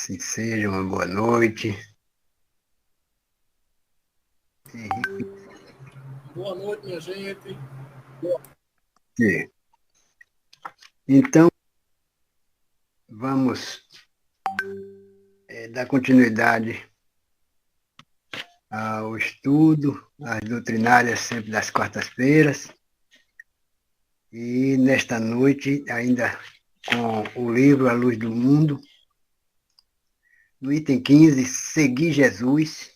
Assim seja, uma boa noite. Boa noite, minha gente. Então, vamos dar continuidade ao estudo, às doutrinárias sempre das quartas-feiras. E nesta noite, ainda com o livro A Luz do Mundo, no item 15, Seguir Jesus,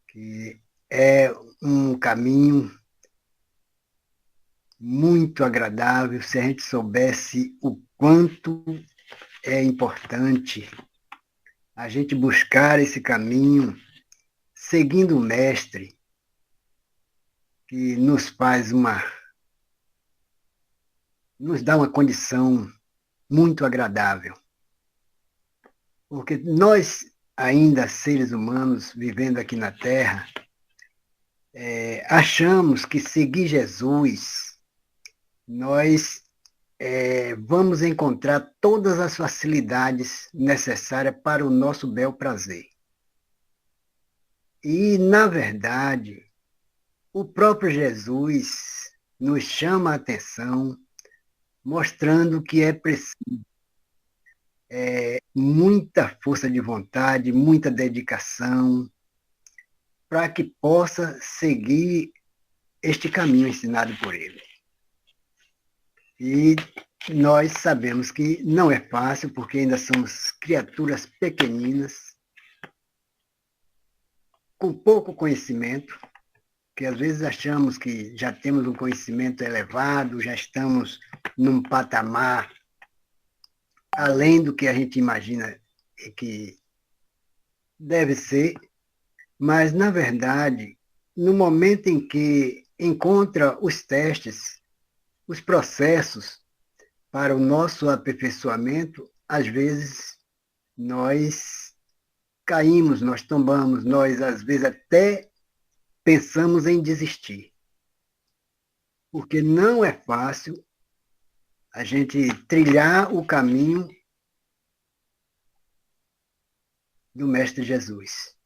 que é um caminho muito agradável se a gente soubesse o quanto é importante a gente buscar esse caminho seguindo o Mestre, que nos dá uma condição muito agradável. Porque nós, ainda seres humanos, vivendo aqui na Terra, achamos que seguir Jesus, nós vamos encontrar todas as facilidades necessárias para o nosso bel prazer. E, na verdade, o próprio Jesus nos chama a atenção, mostrando que é preciso muita força de vontade, muita dedicação, para que possa seguir este caminho ensinado por ele. E nós sabemos que não é fácil, porque ainda somos criaturas pequeninas, com pouco conhecimento, que às vezes achamos que já temos um conhecimento elevado, já estamos num patamar além do que a gente imagina que deve ser, mas, na verdade, no momento em que encontra os testes, os processos para o nosso aperfeiçoamento, às vezes nós caímos, nós tombamos, nós às vezes até pensamos em desistir. Porque não é fácil a gente trilhar o caminho do Mestre Jesus.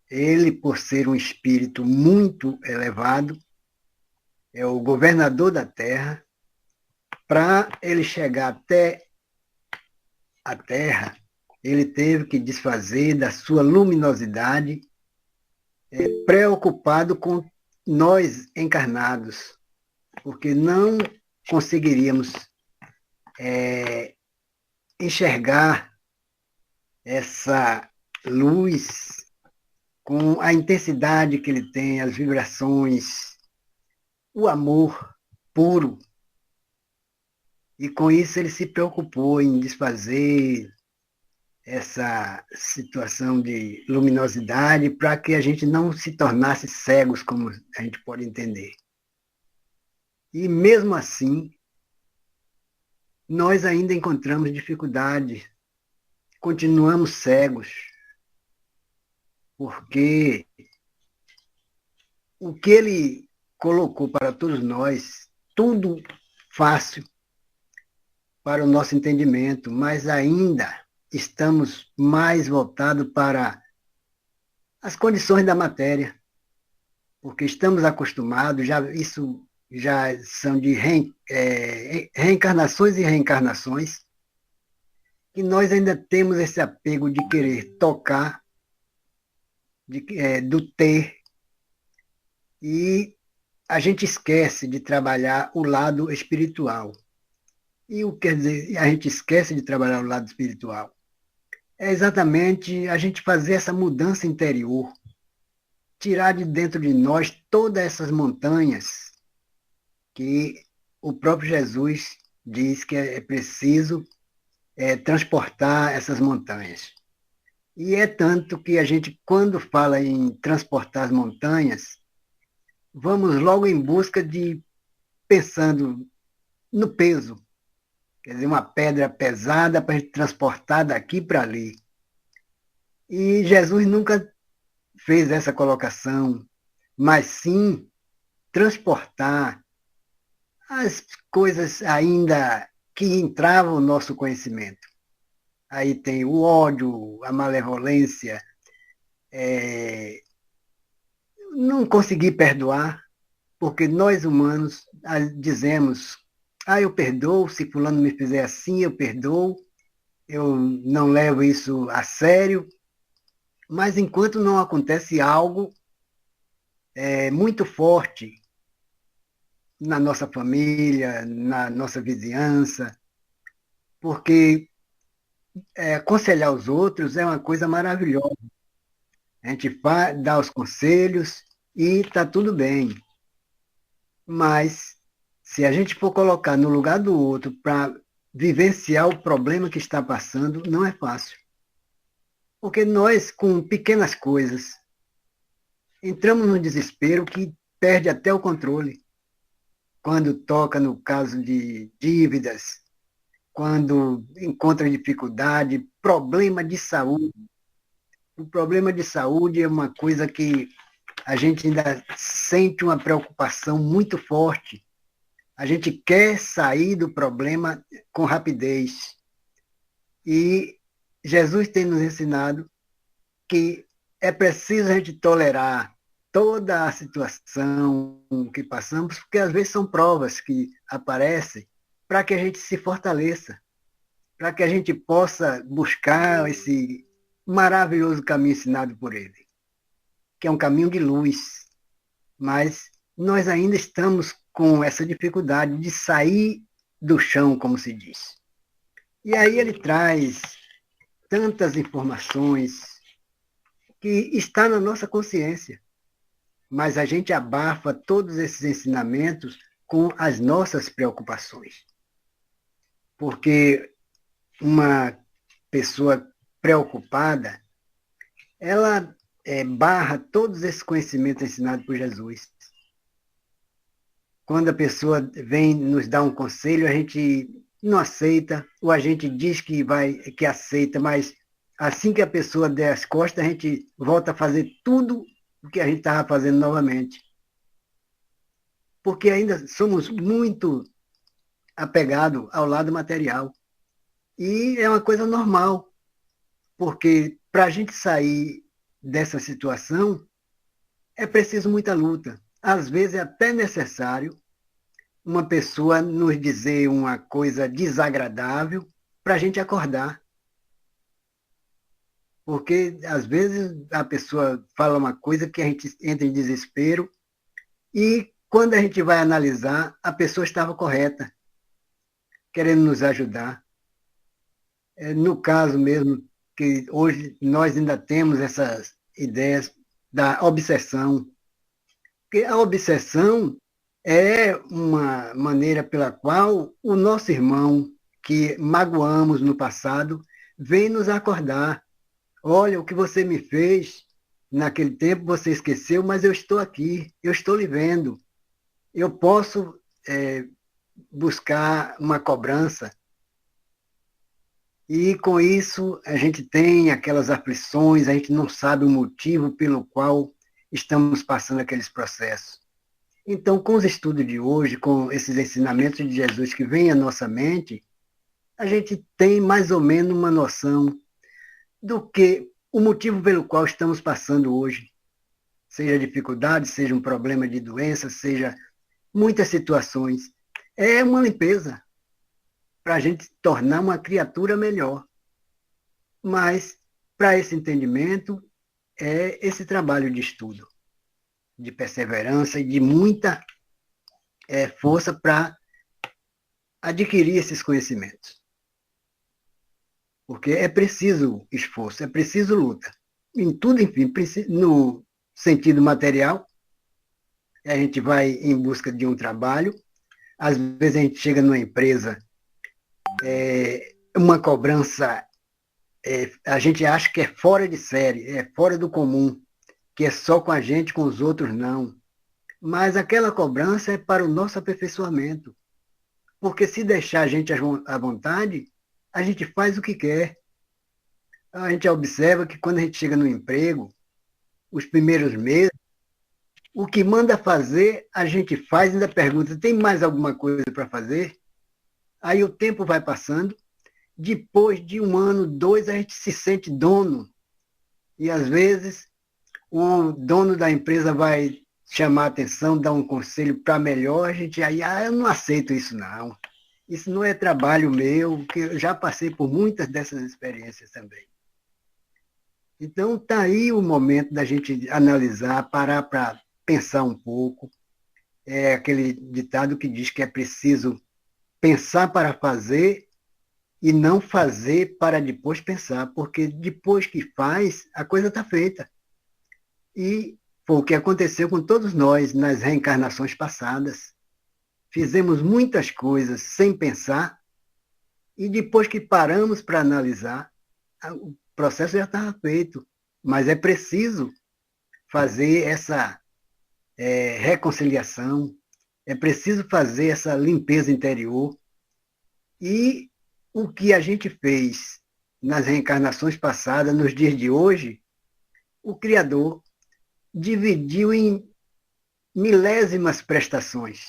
Ele, por ser um espírito muito elevado, é o governador da Terra. Para ele chegar até a Terra, ele teve que desfazer da sua luminosidade, preocupado com nós encarnados, porque não conseguiríamos enxergar essa luz com a intensidade que ele tem, as vibrações, o amor puro. E com isso ele se preocupou em desfazer essa situação de luminosidade para que a gente não se tornasse cegos, como a gente pode entender. E mesmo assim, nós ainda encontramos dificuldade, continuamos cegos, porque o que ele colocou para todos nós, tudo fácil para o nosso entendimento, mas ainda estamos mais voltados para as condições da matéria, porque estamos acostumados, isso já são de reencarnações e reencarnações, e nós ainda temos esse apego de querer tocar, do ter, e a gente esquece de trabalhar o lado espiritual. E o que quer dizer, a gente esquece de trabalhar o lado espiritual? É exatamente a gente fazer essa mudança interior, tirar de dentro de nós todas essas montanhas que o próprio Jesus diz que é preciso transportar essas montanhas. E é tanto que a gente, quando fala em transportar as montanhas, vamos logo em busca de, pensando no peso, quer dizer, uma pedra pesada para a gente transportar daqui para ali. E Jesus nunca fez essa colocação, mas sim transportar as coisas ainda que entravam no nosso conhecimento. aí tem o ódio, a malevolência, não conseguir perdoar, porque nós humanos dizemos, eu perdoo, se fulano me fizer assim, eu perdoo, eu não levo isso a sério, mas enquanto não acontece algo muito forte na nossa família, na nossa vizinhança, porque aconselhar os outros é uma coisa maravilhosa. A gente dá os conselhos e está tudo bem. Mas, se a gente for colocar no lugar do outro para vivenciar o problema que está passando, não é fácil. Porque nós, com pequenas coisas, entramos num desespero que perde até o controle. Quando toca no caso de dívidas, quando encontra dificuldade, problema de saúde. O problema de saúde é uma coisa que a gente ainda sente uma preocupação muito forte. A gente quer sair do problema com rapidez. E Jesus tem nos ensinado que é preciso a gente tolerar toda a situação que passamos, porque às vezes são provas que aparecem para que a gente se fortaleça, para que a gente possa buscar esse maravilhoso caminho ensinado por ele, que é um caminho de luz. Mas nós ainda estamos com essa dificuldade de sair do chão, como se diz. E aí ele traz tantas informações que está na nossa consciência, mas a gente abafa todos esses ensinamentos com as nossas preocupações. Porque uma pessoa preocupada, ela barra todos esses conhecimentos ensinados por Jesus. Quando a pessoa vem nos dar um conselho, a gente não aceita, ou a gente diz que aceita, mas assim que a pessoa der as costas, a gente volta a fazer tudo o que a gente estava fazendo novamente. Porque ainda somos muito apegados ao lado material. E é uma coisa normal, porque para a gente sair dessa situação, é preciso muita luta. Às vezes é até necessário uma pessoa nos dizer uma coisa desagradável para a gente acordar. Porque, às vezes, a pessoa fala uma coisa que a gente entra em desespero e, quando a gente vai analisar, a pessoa estava correta, querendo nos ajudar. No caso mesmo, que hoje nós ainda temos essas ideias da obsessão. Porque a obsessão é uma maneira pela qual o nosso irmão, que magoamos no passado, vem nos acordar. Olha, o que você me fez naquele tempo, você esqueceu, mas eu estou aqui, eu estou lhe vendo. Eu posso buscar uma cobrança. E com isso a gente tem aquelas aflições, a gente não sabe o motivo pelo qual estamos passando aqueles processos. Então, com os estudos de hoje, com esses ensinamentos de Jesus que vêm à nossa mente, a gente tem mais ou menos uma noção do que o motivo pelo qual estamos passando hoje. Seja dificuldade, seja um problema de doença, seja muitas situações. É uma limpeza para a gente tornar uma criatura melhor. Mas, para esse entendimento, é esse trabalho de estudo, de perseverança e de muita força para adquirir esses conhecimentos. Porque é preciso esforço, é preciso luta. Em tudo, enfim, no sentido material, a gente vai em busca de um trabalho, às vezes a gente chega numa empresa, uma cobrança, a gente acha que é fora de série, é fora do comum, que é só com a gente, com os outros não. Mas aquela cobrança é para o nosso aperfeiçoamento. Porque se deixar a gente à vontade, a gente faz o que quer. A gente observa que quando a gente chega no emprego, os primeiros meses, o que manda fazer, a gente faz e ainda pergunta, tem mais alguma coisa para fazer? Aí o tempo vai passando depois de 1 ano, 2, a gente se sente dono. E, às vezes, o dono da empresa vai chamar a atenção, dar um conselho para melhor, a gente aí, eu não aceito isso, não. Isso não é trabalho meu, porque eu já passei por muitas dessas experiências também. Então, está aí o momento da gente analisar, parar para pensar um pouco. É aquele ditado que diz que é preciso pensar para fazer e não fazer para depois pensar, porque depois que faz, a coisa está feita. E foi o que aconteceu com todos nós nas reencarnações passadas. Fizemos muitas coisas sem pensar, e depois que paramos para analisar, o processo já estava feito. Mas é preciso fazer essa reconciliação, é preciso fazer essa limpeza interior. E o que a gente fez nas reencarnações passadas, nos dias de hoje, o Criador dividiu em milésimas prestações,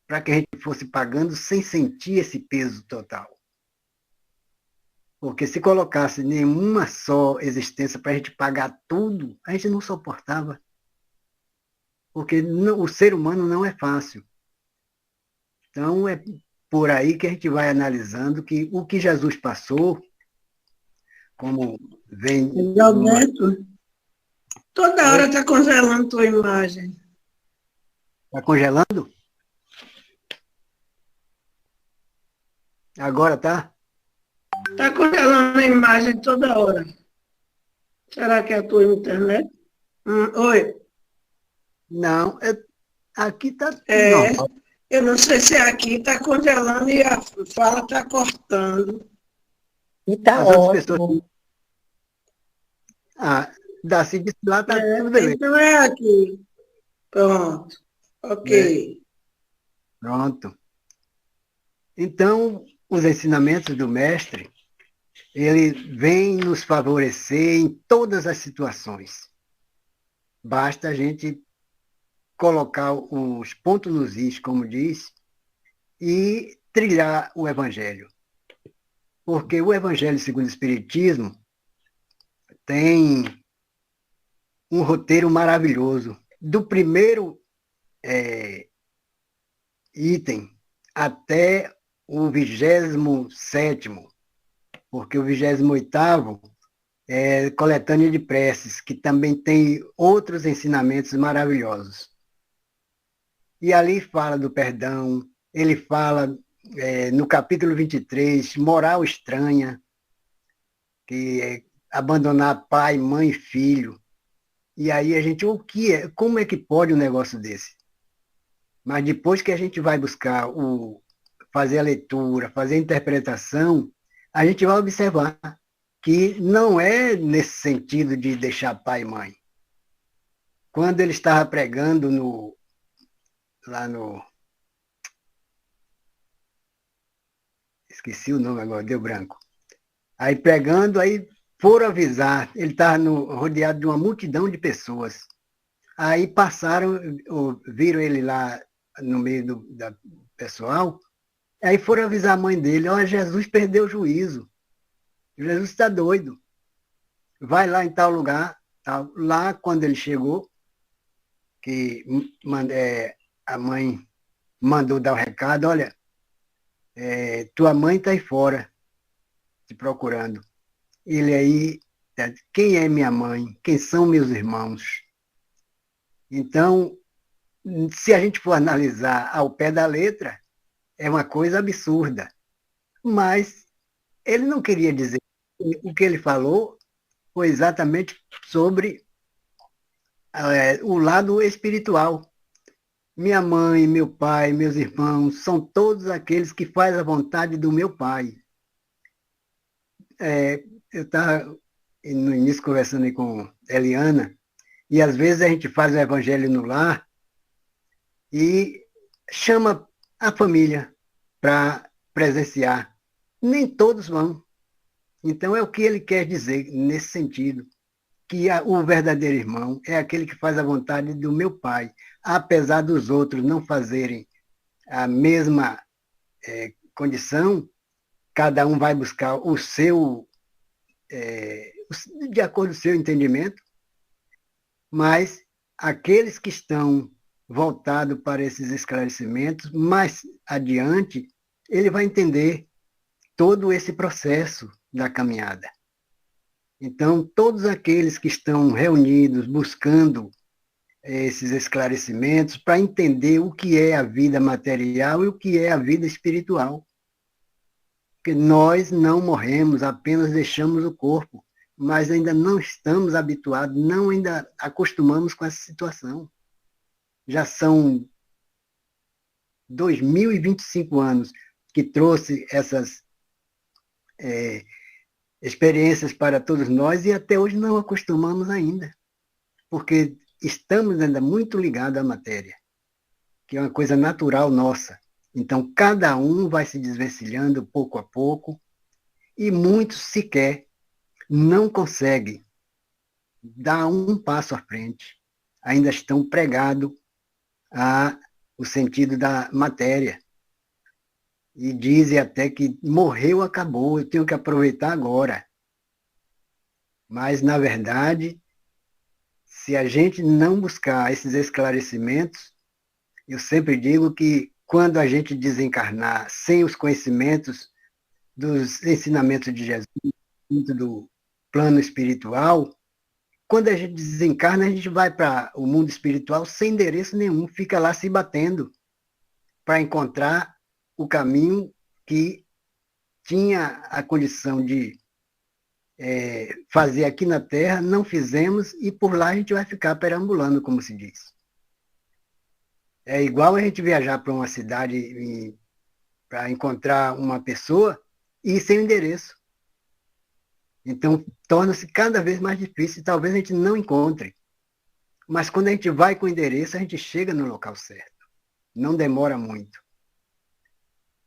para que a gente fosse pagando sem sentir esse peso total. Porque se colocasse nenhuma só existência para a gente pagar tudo, a gente não suportava. Porque o ser humano não é fácil. Então, é por aí que a gente vai analisando que o que Jesus passou, como vem... Alberto, toda hora está congelando tua imagem. Está congelando? Agora tá? Está congelando a imagem toda hora. Será que é a tua internet? Oi. Não, aqui está normal. Eu não sei se aqui está congelando e a fala está cortando. E está ótimo. Pessoas... Darcy disse lá, está tudo beleza. Então é aqui. Pronto. Ok. Pronto. Então, os ensinamentos do mestre, ele vem nos favorecer em todas as situações. Basta a gente colocar os pontos nos is, como diz, e trilhar o Evangelho. Porque o Evangelho segundo o Espiritismo tem um roteiro maravilhoso. Do primeiro item até o 27º, porque o 28º é coletânea de preces, que também tem outros ensinamentos maravilhosos. E ali fala do perdão, ele fala no capítulo 23, moral estranha, que é abandonar pai, mãe e filho. E aí a gente, como é que pode um negócio desse? Mas depois que a gente vai buscar fazer a leitura, fazer a interpretação, a gente vai observar que não é nesse sentido de deixar pai e mãe. Quando ele estava pregando lá no... Esqueci o nome agora, deu branco. Aí pregando, aí foram avisar, ele estava rodeado de uma multidão de pessoas. Aí passaram, viram ele lá no meio do pessoal, aí foram avisar a mãe dele, Jesus perdeu o juízo, Jesus está doido, vai lá em tal lugar, tal. Lá quando ele chegou, que a mãe mandou dar o recado, olha, tua mãe está aí fora, te procurando. Ele aí, quem é minha mãe? Quem são meus irmãos? Então, se a gente for analisar ao pé da letra, é uma coisa absurda. Mas ele não queria dizer. O que ele falou foi exatamente sobre o lado espiritual. Minha mãe, meu pai, meus irmãos, são todos aqueles que fazem a vontade do meu pai. Eu estava no início conversando aí com Eliana, e às vezes a gente faz o evangelho no lar e chama a família para presenciar. Nem todos vão. Então é o que ele quer dizer nesse sentido, que o verdadeiro irmão é aquele que faz a vontade do meu pai, apesar dos outros não fazerem a mesma condição, cada um vai buscar o seu, de acordo com o seu entendimento, mas aqueles que estão voltados para esses esclarecimentos, mais adiante, ele vai entender todo esse processo da caminhada. Então, todos aqueles que estão reunidos buscando esses esclarecimentos para entender o que é a vida material e o que é a vida espiritual. Porque nós não morremos, apenas deixamos o corpo, mas ainda não estamos habituados, não ainda acostumamos com essa situação. Já são 2025 anos que trouxe essas experiências para todos nós e até hoje não acostumamos ainda, porque estamos ainda muito ligados à matéria, que é uma coisa natural nossa. Então, cada um vai se desvencilhando pouco a pouco e muitos sequer não conseguem dar um passo à frente, ainda estão pregados ao sentido da matéria. E dizem até que morreu, acabou, eu tenho que aproveitar agora. Mas, na verdade, se a gente não buscar esses esclarecimentos, eu sempre digo que quando a gente desencarnar sem os conhecimentos dos ensinamentos de Jesus, do plano espiritual, quando a gente desencarna, a gente vai para o mundo espiritual sem endereço nenhum, fica lá se batendo para encontrar o caminho que tinha a condição de fazer aqui na Terra, não fizemos, e por lá a gente vai ficar perambulando, como se diz. É igual a gente viajar para uma cidade para encontrar uma pessoa e ir sem endereço. Então, torna-se cada vez mais difícil e talvez a gente não encontre. Mas quando a gente vai com o endereço, a gente chega no local certo. Não demora muito.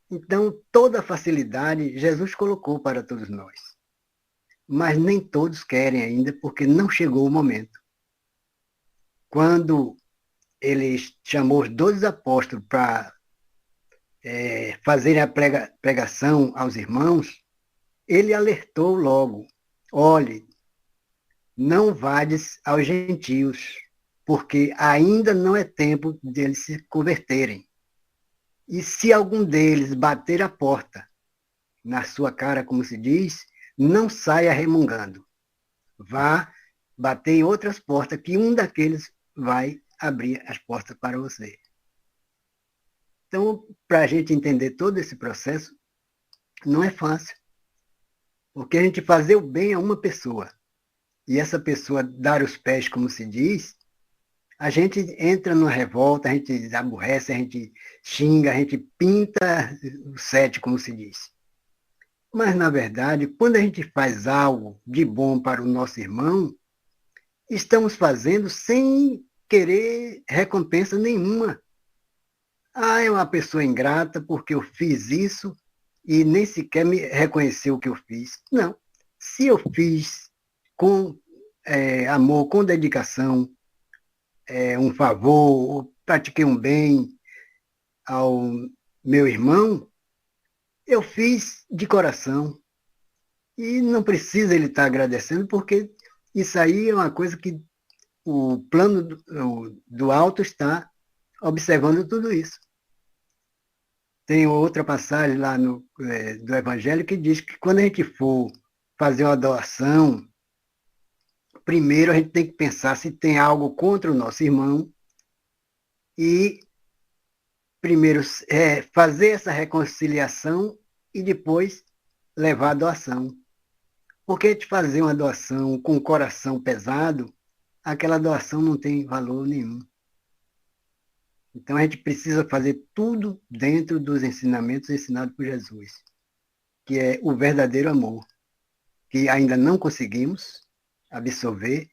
Então, toda a facilidade Jesus colocou para todos nós. Mas nem todos querem ainda, porque não chegou o momento. Quando ele chamou os 12 apóstolos para fazerem a pregação aos irmãos, ele alertou logo: olhe, não vades aos gentios, porque ainda não é tempo deles se converterem. E se algum deles bater a porta na sua cara, como se diz, não saia remungando. Vá bater em outras portas, que um daqueles vai abrir as portas para você. Então, para a gente entender todo esse processo, não é fácil. Porque a gente fazer o bem a uma pessoa, e essa pessoa dar os pés, como se diz, a gente entra numa revolta, a gente aborrece, a gente xinga, a gente pinta o sete, como se diz. Mas, na verdade, quando a gente faz algo de bom para o nosso irmão, estamos fazendo sem querer recompensa nenhuma. Ah, é uma pessoa ingrata porque eu fiz isso e nem sequer me reconheceu o que eu fiz. Não. Se eu fiz com amor, com dedicação, um favor, pratiquei um bem ao meu irmão, eu fiz de coração. E não precisa ele estar agradecendo, porque isso aí é uma coisa que o plano do alto está observando tudo isso. Tem outra passagem lá do Evangelho que diz que quando a gente for fazer uma doação, primeiro a gente tem que pensar se tem algo contra o nosso irmão e primeiro fazer essa reconciliação e depois levar a doação. Porque de fazer uma doação com o coração pesado, aquela doação não tem valor nenhum. Então a gente precisa fazer tudo dentro dos ensinamentos ensinados por Jesus, que é o verdadeiro amor, que ainda não conseguimos absorver,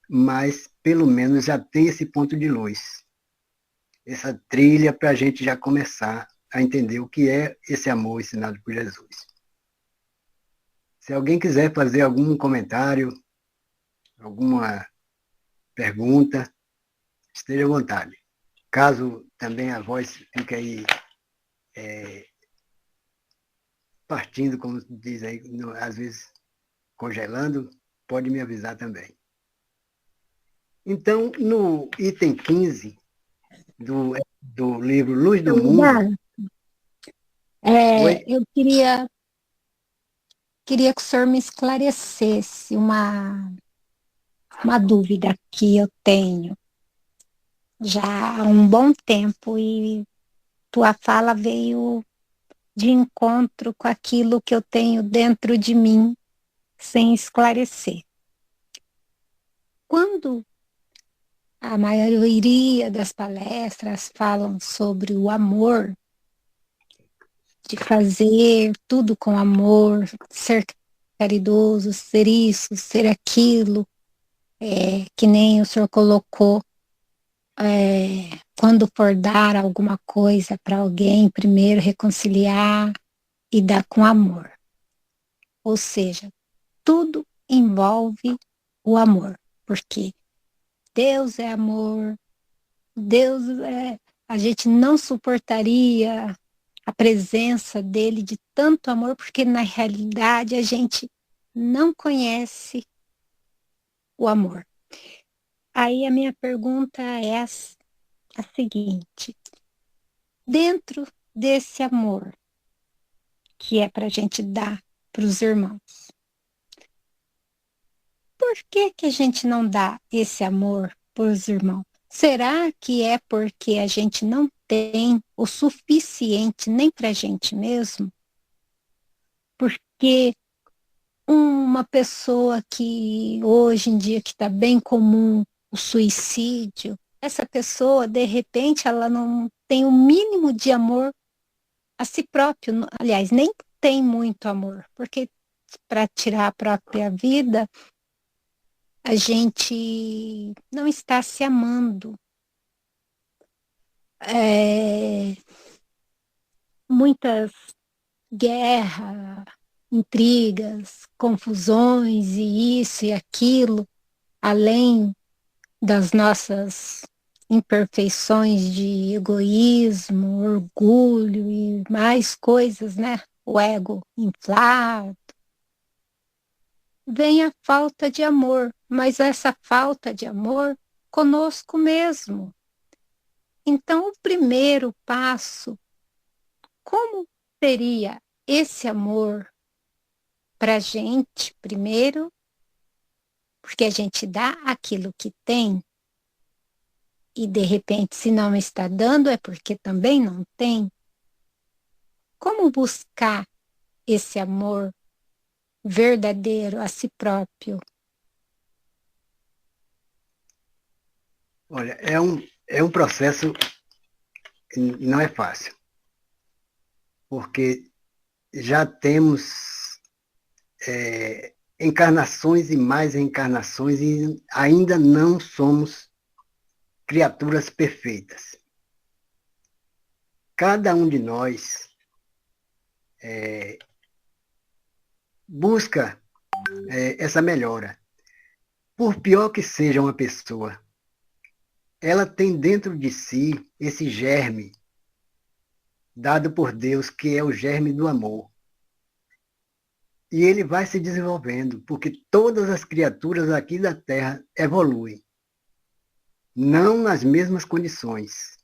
mas pelo menos já tem esse ponto de luz, essa trilha para a gente já começar a entender o que é esse amor ensinado por Jesus. Se alguém quiser fazer algum comentário, alguma pergunta, esteja à vontade. Caso também a voz fique aí partindo, como diz aí, às vezes congelando, pode me avisar também. Então, no item 15 do livro Luz do Mundo... Oi? Eu queria que o senhor me esclarecesse uma dúvida que eu tenho já há um bom tempo e tua fala veio de encontro com aquilo que eu tenho dentro de mim sem esclarecer. Quando a maioria das palestras falam sobre o amor, de fazer tudo com amor, ser caridoso, ser isso, ser aquilo, que nem o senhor colocou, quando for dar alguma coisa para alguém, primeiro reconciliar e dar com amor. Ou seja, tudo envolve o amor, porque Deus é amor, a gente não suportaria a presença dele de tanto amor, porque na realidade a gente não conhece o amor. Aí a minha pergunta é a seguinte: dentro desse amor que é para a gente dar para os irmãos, por que a gente não dá esse amor para os irmãos? Será que é porque a gente não tem o suficiente nem para a gente mesmo? Porque uma pessoa que hoje em dia que está bem comum o suicídio, essa pessoa, de repente, ela não tem o mínimo de amor a si próprio. Aliás, nem tem muito amor, porque para tirar a própria vida, a gente não está se amando. Muitas guerras, intrigas, confusões e isso e aquilo, além das nossas imperfeições de egoísmo, orgulho e mais coisas, né? O ego inflado. Vem a falta de amor, mas essa falta de amor conosco mesmo. Então, o primeiro passo, como seria esse amor para a gente, primeiro, porque a gente dá aquilo que tem, e de repente, se não está dando, é porque também não tem. Como buscar esse amor verdadeiro a si próprio? Olha, é um processo que não é fácil, porque já temos encarnações e mais encarnações e ainda não somos criaturas perfeitas. Cada um de nós busca essa melhora. Por pior que seja uma pessoa, ela tem dentro de si esse germe dado por Deus, que é o germe do amor. E ele vai se desenvolvendo, porque todas as criaturas aqui da Terra evoluem, não nas mesmas condições.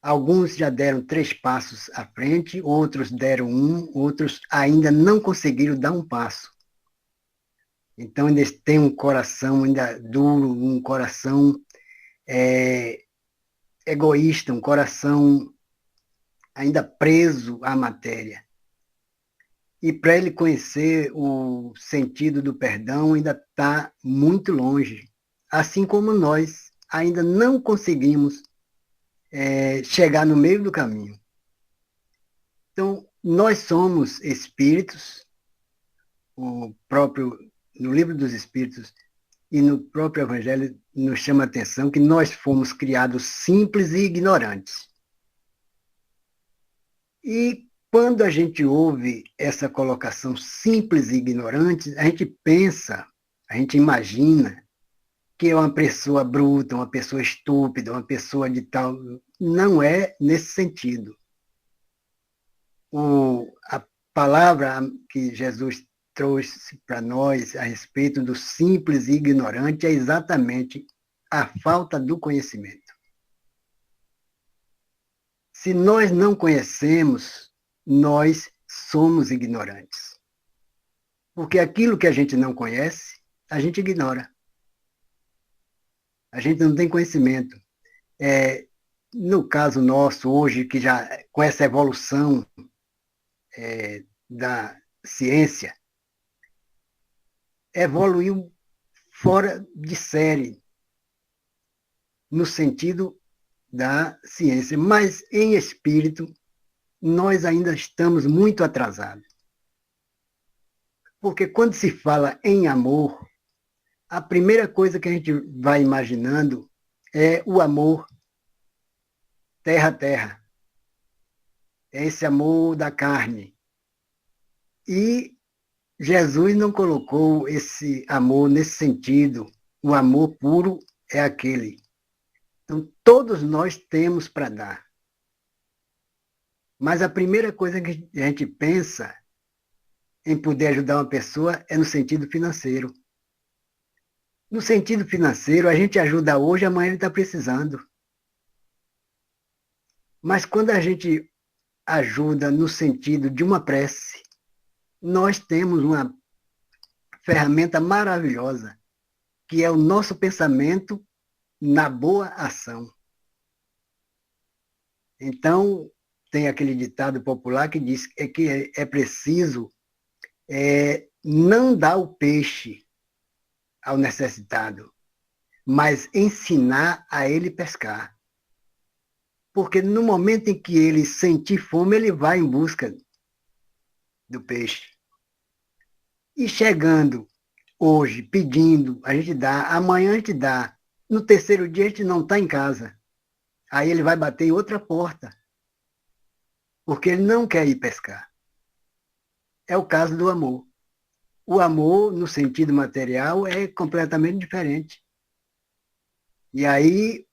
Alguns já deram 3 passos à frente, outros deram 1, outros ainda não conseguiram dar um passo. Então, eles têm um coração ainda duro, um coração egoísta, um coração ainda preso à matéria. E para ele conhecer o sentido do perdão ainda está muito longe. Assim como nós ainda não conseguimos chegar no meio do caminho. Então, nós somos espíritos, no livro dos Espíritos e no próprio Evangelho nos chama a atenção que nós fomos criados simples e ignorantes. E quando a gente ouve essa colocação simples e ignorante, a gente pensa, a gente imagina que é uma pessoa bruta, uma pessoa estúpida, uma pessoa de tal... Não é nesse sentido. palavra que Jesus trouxe para nós a respeito do simples e ignorante é exatamente a falta do conhecimento. Se nós não conhecemos, nós somos ignorantes. Porque aquilo que a gente não conhece, a gente ignora. A gente não tem conhecimento. No caso nosso, hoje, que já com essa evolução da ciência, evoluiu fora de série, no sentido da ciência, mas em espírito, nós ainda estamos muito atrasados. Porque quando se fala em amor, a primeira coisa que a gente vai imaginando é o amor terra a terra. É esse amor da carne. E Jesus não colocou esse amor nesse sentido. O amor puro é aquele. Então, todos nós temos para dar. Mas a primeira coisa que a gente pensa em poder ajudar uma pessoa é no sentido financeiro. No sentido financeiro, a gente ajuda hoje, amanhã ele está precisando. Mas quando a gente ajuda no sentido de uma prece, nós temos uma ferramenta maravilhosa, que é o nosso pensamento na boa ação. Então, tem aquele ditado popular que diz que é preciso não dar o peixe ao necessitado, mas ensinar a ele pescar. Porque no momento em que ele sentir fome, ele vai em busca do peixe. E chegando hoje, pedindo, a gente dá, amanhã a gente dá, no terceiro dia a gente não está em casa. Aí ele vai bater em outra porta, porque ele não quer ir pescar. É o caso do amor. O amor, no sentido material, é completamente diferente. E aí,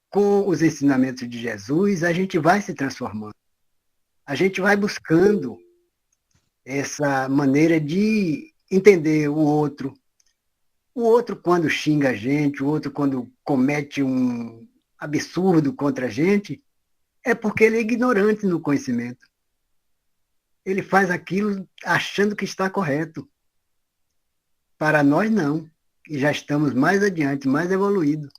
com os ensinamentos de Jesus, a gente vai se transformando. A gente vai buscando essa maneira de entender o outro. O outro, quando xinga a gente, o outro, quando comete um absurdo contra a gente, é porque ele é ignorante no conhecimento. Ele faz aquilo achando que está correto. Para nós, não. E já estamos mais adiante, mais evoluídos.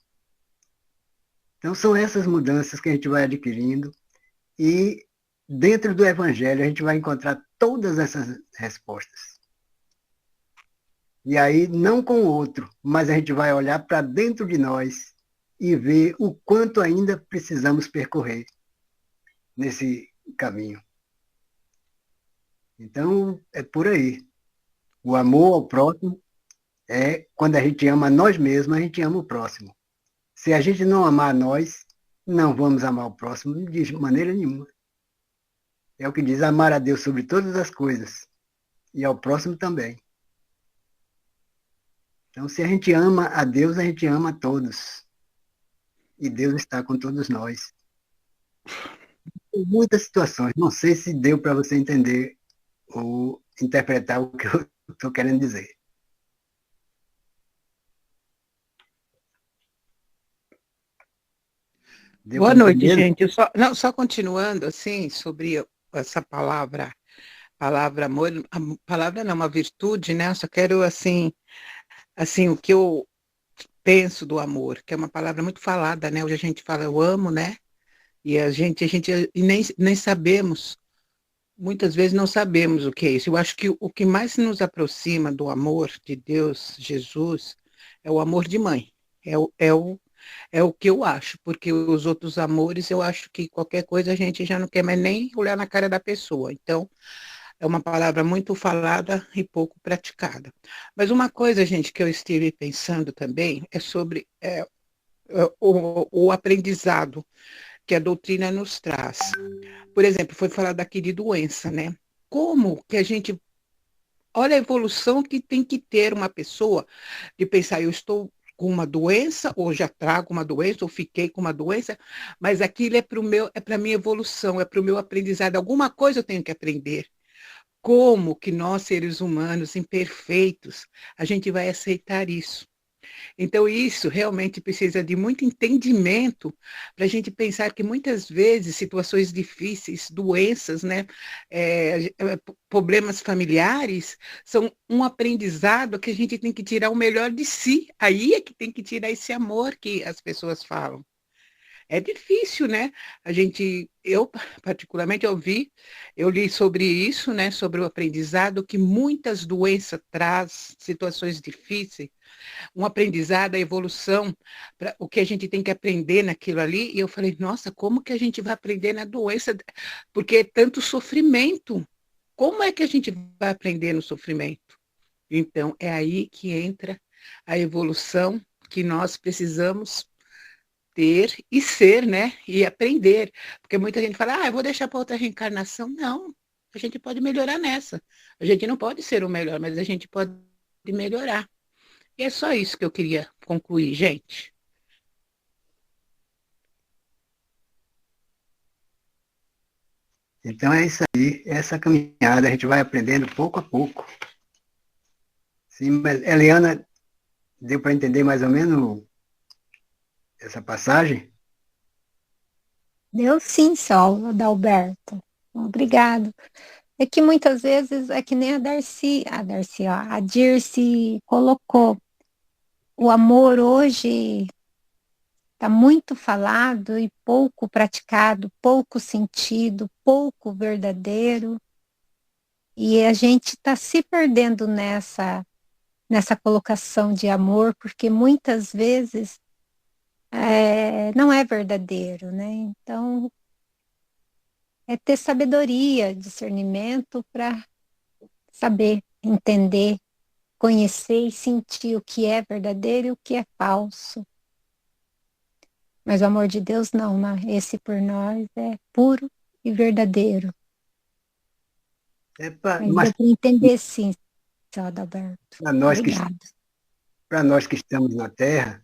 Então, são essas mudanças que a gente vai adquirindo e dentro do Evangelho a gente vai encontrar todas essas respostas. E aí, não com o outro, mas a gente vai olhar para dentro de nós e ver o quanto ainda precisamos percorrer nesse caminho. Então, é por aí. O amor ao próximo é quando a gente ama nós mesmos, a gente ama o próximo. Se a gente não amar nós, não vamos amar o próximo de maneira nenhuma. É o que diz, amar a Deus sobre todas as coisas e ao próximo também. Então, se a gente ama a Deus, a gente ama a todos. E Deus está com todos nós. Tem muitas situações. Não sei se deu para você entender ou interpretar o que eu estou querendo dizer. Deu Boa para noite, entender? gente. Só continuando, assim, sobre essa palavra amor, a palavra não, uma virtude, né? Só quero, assim, o que eu penso do amor, que é uma palavra muito falada, né? Hoje a gente fala eu amo, né? E a gente e nem sabemos, muitas vezes não sabemos o que é isso. Eu acho que o que mais nos aproxima do amor de Deus, Jesus, é o amor de mãe. É o que eu acho, porque os outros amores, eu acho que qualquer coisa a gente já não quer mais nem olhar na cara da pessoa. Então, é uma palavra muito falada e pouco praticada. Mas uma coisa, gente, que eu estive pensando também é sobre o aprendizado que a doutrina nos traz. Por exemplo, foi falado aqui de doença, né? Como que a gente... Olha a evolução que tem que ter uma pessoa de pensar, eu estou com uma doença, ou já trago uma doença, ou fiquei com uma doença, mas aquilo é para a minha evolução, é para o meu aprendizado. Alguma coisa eu tenho que aprender. como que nós, seres humanos imperfeitos, a gente vai aceitar isso? Então, isso realmente precisa de muito entendimento para a gente pensar que muitas vezes situações difíceis, doenças, né, problemas familiares, são um aprendizado que a gente tem que tirar o melhor de si. Aí é que tem que tirar esse amor que as pessoas falam. É difícil, né? Eu particularmente eu li sobre isso, né? Sobre o aprendizado que muitas doenças traz, situações difíceis, um aprendizado, a evolução, o que a gente tem que aprender naquilo ali. E eu falei, nossa, como que a gente vai aprender na doença? Porque é tanto sofrimento. Como é que a gente vai aprender no sofrimento? Então, é aí que entra a evolução que nós precisamos ter e ser, né? E aprender. Porque muita gente fala, eu vou deixar para outra reencarnação. Não, a gente pode melhorar nessa. A gente não pode ser o melhor, mas a gente pode melhorar. E é só isso que eu queria concluir, gente. Então é isso aí, essa caminhada a gente vai aprendendo pouco a pouco. Sim, mas Eliana, deu para entender mais ou menos essa passagem? Deu sim, Sol, Adalberto. Obrigado. É que muitas vezes é que nem a Dirce colocou. O amor hoje está muito falado e pouco praticado, pouco sentido, pouco verdadeiro. E a gente está se perdendo nessa colocação de amor, porque muitas vezes não é verdadeiro, né? Então, é ter sabedoria, discernimento para saber, entender, conhecer e sentir o que é verdadeiro e o que é falso. Mas o amor de Deus não, né? Esse por nós é puro e verdadeiro. Mas Mas deu para entender sim, seu Adalberto. Obrigada. para nós que estamos na Terra,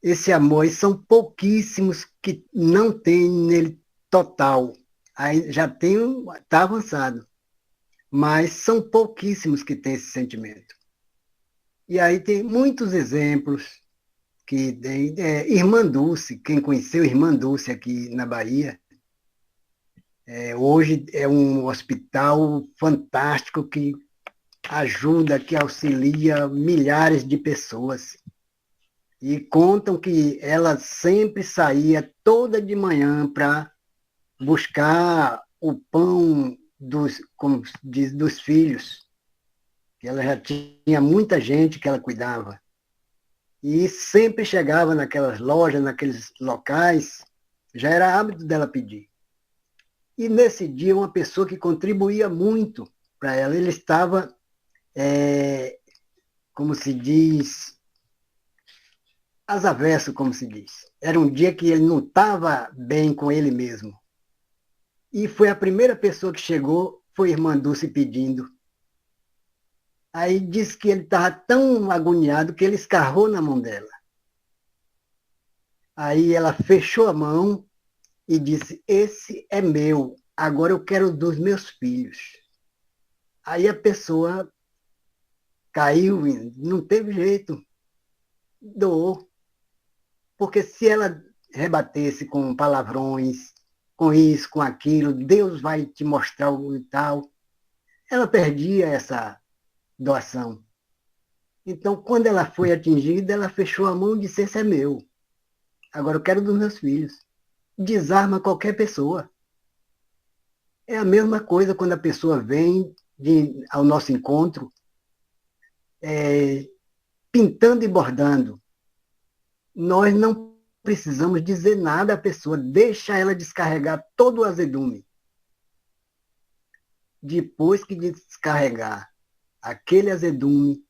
esse amor aí são pouquíssimos que não tem nele total. Aí já tem, está avançado, mas são pouquíssimos que têm esse sentimento. E aí tem muitos exemplos que tem. Irmã Dulce, quem conheceu Irmã Dulce aqui na Bahia, hoje é um hospital fantástico que ajuda, que auxilia milhares de pessoas. E contam que ela sempre saía toda de manhã para buscar o pão como diz, dos filhos, que ela já tinha muita gente que ela cuidava. E sempre chegava naquelas lojas, naqueles locais, já era hábito dela pedir. E nesse dia, uma pessoa que contribuía muito para ela, ele estava, como se diz, às avessas, como se diz. Era um dia que ele não estava bem com ele mesmo. E foi a primeira pessoa que chegou, foi a irmã Dulce pedindo. Aí disse que ele estava tão agoniado que ele escarrou na mão dela. Aí ela fechou a mão e disse, esse é meu, agora eu quero dos meus filhos. Aí a pessoa caiu, não teve jeito, doou. Porque se ela rebatesse com palavrões, com isso, com aquilo, Deus vai te mostrar o e tal, ela perdia essa doação. Então, quando ela foi atingida, ela fechou a mão e disse, esse é meu. Agora eu quero dos meus filhos. Desarma qualquer pessoa. É a mesma coisa quando a pessoa vem ao nosso encontro, pintando e bordando. Nós não precisamos dizer nada à pessoa, deixa ela descarregar todo o azedume. Depois que descarregar aquele azedume,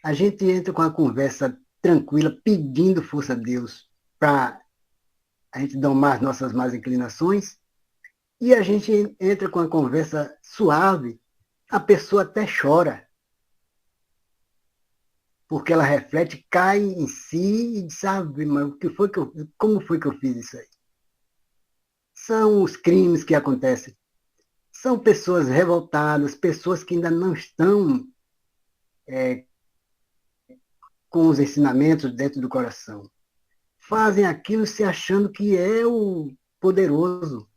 a gente entra com a conversa tranquila, pedindo força a Deus para a gente domar as nossas más inclinações, e a gente entra com a conversa suave, a pessoa até chora, porque ela reflete, cai em si e sabe, mas como foi que eu fiz isso aí? São os crimes que acontecem. São pessoas revoltadas, pessoas que ainda não estão com os ensinamentos dentro do coração. Fazem aquilo se achando que é o poderoso,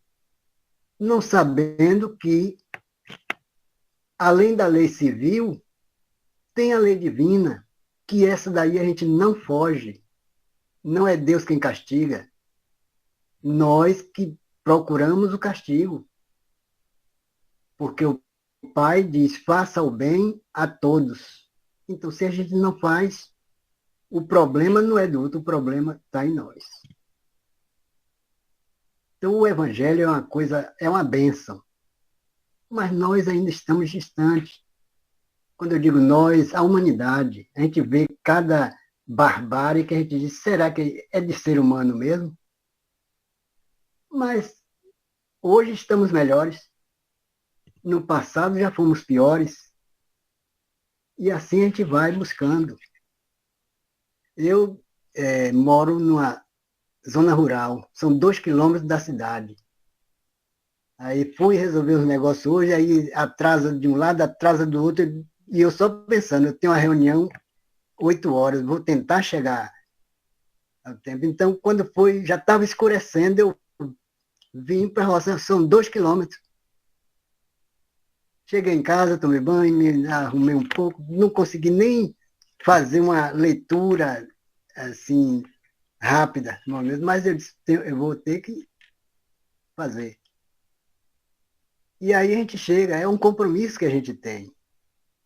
não sabendo que, além da lei civil, tem a lei divina, que essa daí a gente não foge. Não é Deus quem castiga. Nós que procuramos o castigo. Porque o Pai diz, faça o bem a todos. Então, se a gente não faz, o problema não é do outro, o problema está em nós. Então, o Evangelho é uma coisa, é uma bênção. Mas nós ainda estamos distantes. Quando eu digo nós, a humanidade, a gente vê cada barbárie que a gente diz, será que é de ser humano mesmo? Mas hoje estamos melhores. No passado já fomos piores. E assim a gente vai buscando. Eu moro numa zona rural, são 2 quilômetros da cidade. Aí fui resolver os negócios hoje, aí atrasa de um lado, atrasa do outro, e eu só pensando, eu tenho uma reunião 8 horas, vou tentar chegar ao tempo. Então, quando foi, já estava escurecendo, eu vim para a roça, são 2 quilômetros. Cheguei em casa, tomei banho, me arrumei um pouco, não consegui nem fazer uma leitura assim rápida, mas eu disse, eu vou ter que fazer. E aí a gente chega, é um compromisso que a gente tem.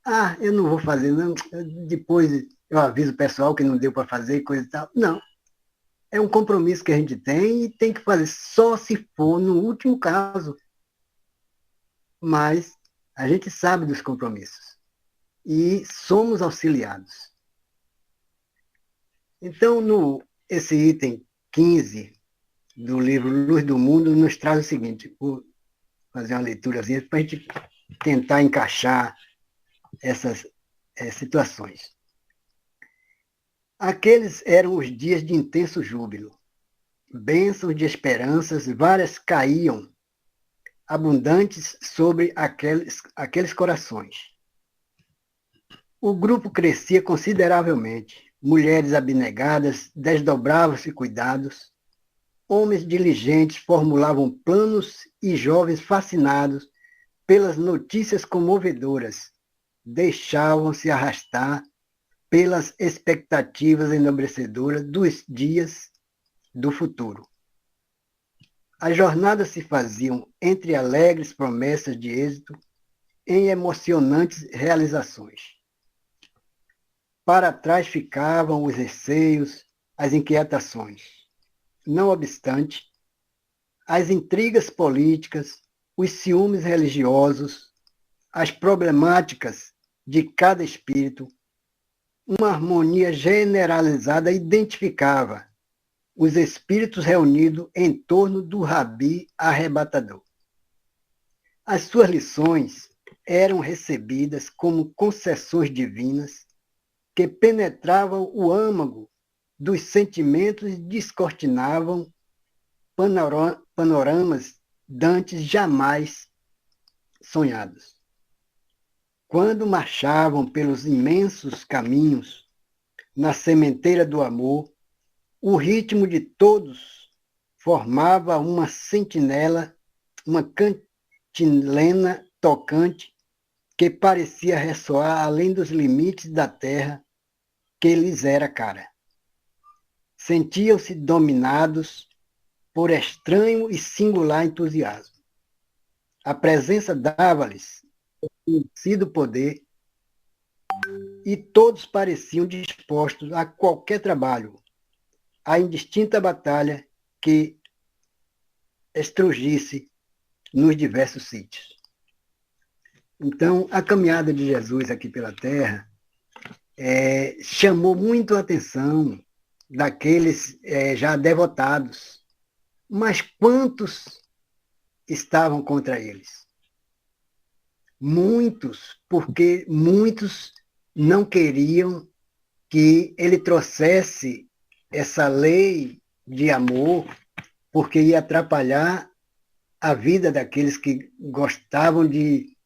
Ah, eu não vou fazer, não. Depois eu aviso o pessoal que não deu para fazer, coisa e tal. Não. É um compromisso que a gente tem e tem que fazer, só se for no último caso. Mas a gente sabe dos compromissos. E somos auxiliados. Então, esse item 15 do livro Luz do Mundo nos traz o seguinte, vou fazer uma leiturazinha para a gente tentar encaixar essas situações. Aqueles eram os dias de intenso júbilo. Bênçãos de esperanças várias caíam, abundantes sobre aqueles corações. O grupo crescia consideravelmente. Mulheres abnegadas desdobravam-se cuidados. Homens diligentes formulavam planos e jovens fascinados pelas notícias comovedoras deixavam-se arrastar pelas expectativas enobrecedoras dos dias do futuro. As jornadas se faziam entre alegres promessas de êxito em emocionantes realizações. Para trás ficavam os receios, as inquietações. Não obstante, as intrigas políticas, os ciúmes religiosos, as problemáticas de cada espírito, uma harmonia generalizada identificava os espíritos reunidos em torno do Rabi arrebatador. As suas lições eram recebidas como concessões divinas que penetravam o âmago dos sentimentos e descortinavam panoramas dantes jamais sonhados. Quando marchavam pelos imensos caminhos, na sementeira do amor, o ritmo de todos formava uma sentinela, uma cantilena tocante que parecia ressoar além dos limites da terra que lhes era cara. Sentiam-se dominados por estranho e singular entusiasmo. A presença dava-lhes conhecido poder e todos pareciam dispostos a qualquer trabalho, a indistinta batalha que estrugisse nos diversos sítios. Então, a caminhada de Jesus aqui pela Terra chamou muito a atenção daqueles já devotados. Mas quantos estavam contra eles? Muitos, porque muitos não queriam que ele trouxesse essa lei de amor, porque ia atrapalhar a vida daqueles que gostavam de